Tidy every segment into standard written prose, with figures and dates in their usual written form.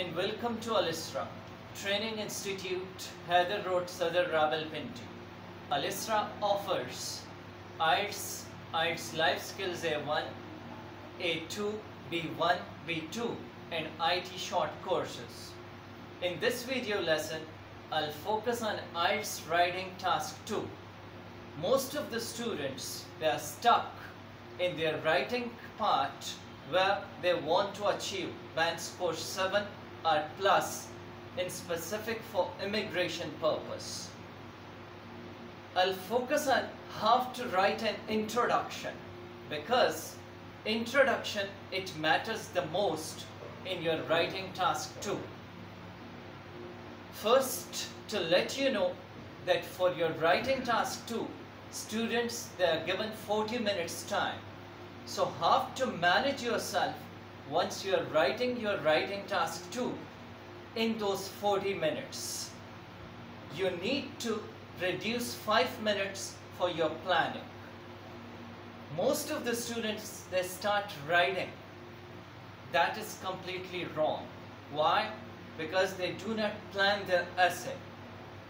and welcome to Alisra Training Institute, Hyder Road, Sadar, Rawalpindi. Alisra offers IELTS, IELTS Life Skills A1, A2, B1, B2 and IT short courses. In this video lesson, I'll focus on IELTS Writing Task 2. Most of the students, they are stuck in their writing part where they want to achieve band score 7 or plus in specific for immigration purpose. I'll focus on how to write an introduction because introduction, it matters the most in your writing task 2. First, to let you know that for your writing task 2, students, they are given 40 minutes time. So how to manage yourself once you are writing your writing task 2 in those 40 minutes. You need to reduce 5 minutes for your planning. Most of the students, they start writing. That is completely wrong. Why? Because they do not plan their essay.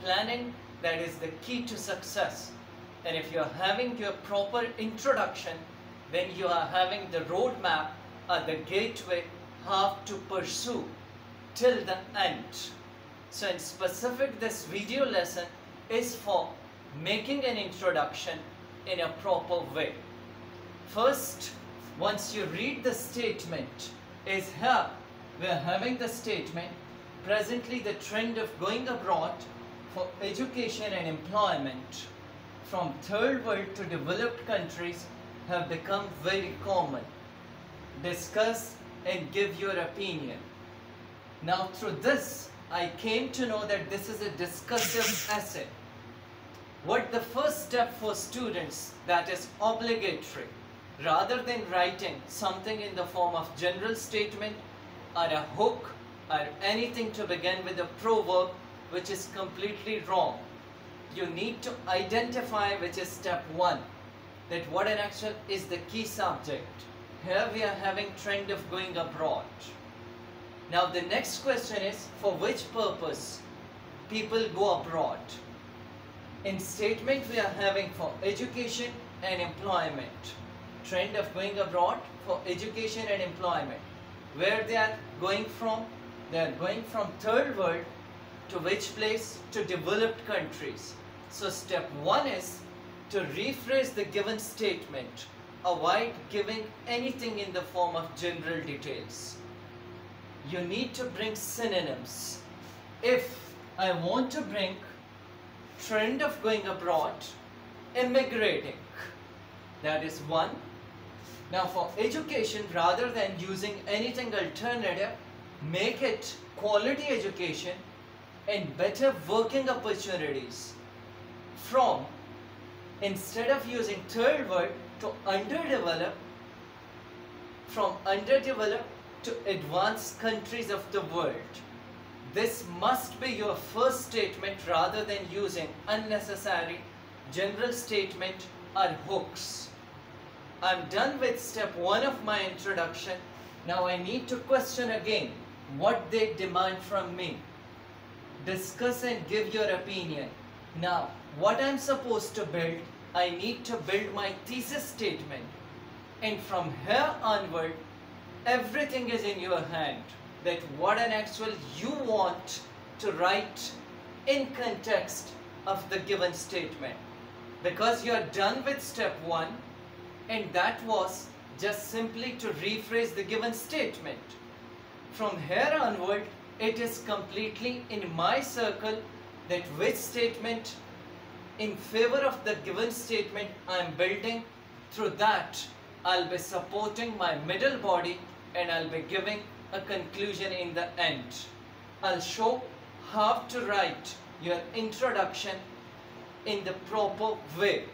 Planning, that is the key to success. And if you are having your proper introduction, then you are having the roadmap or the gateway how to pursue till the end. So in specific, this video lesson is for making an introduction in a proper way. First, once you read the statement, is here we are having the statement, presently the trend of going abroad for education and employment from third world to developed countries have become very common. Discuss and give your opinion. Now through this, I came to know that this is a discursive essay. What the first step for students, that is obligatory, rather than writing something in the form of general statement or a hook or anything to begin with a proverb, which is completely wrong. You need to identify, which is step 1, that what an actual is the key subject. Here we are having trend of going abroad. Now the next question is, for which purpose people go abroad? In statement we are having for education and employment. Trend of going abroad for education and employment. Where they are going from? They are going from third world to which place? To developed countries. So step 1 is to rephrase the given statement. Avoid giving anything in the form of general details. You need to bring synonyms. If I want to bring trend of going abroad, immigrating, that is 1. Now for education, rather than using anything alternative, make it quality education and better working opportunities. From, instead of using third world to underdeveloped, from underdeveloped to advanced countries of the world. This must be your first statement rather than using unnecessary general statement or hooks. I'm done with step 1 of my introduction. Now I need to question again what they demand from me. Discuss and give your opinion. Now what I'm supposed to build, I need to build my thesis statement. And from here onward, everything is in your hand. That what an actual you want to write in context of the given statement. Because you are done with step 1 and that was just simply to rephrase the given statement. From here onward, it is completely in my circle that which statement in favor of the given statement I am building. Through that, I'll be supporting my middle body and I'll be giving a conclusion in the end. I'll show how to write your introduction in the proper way.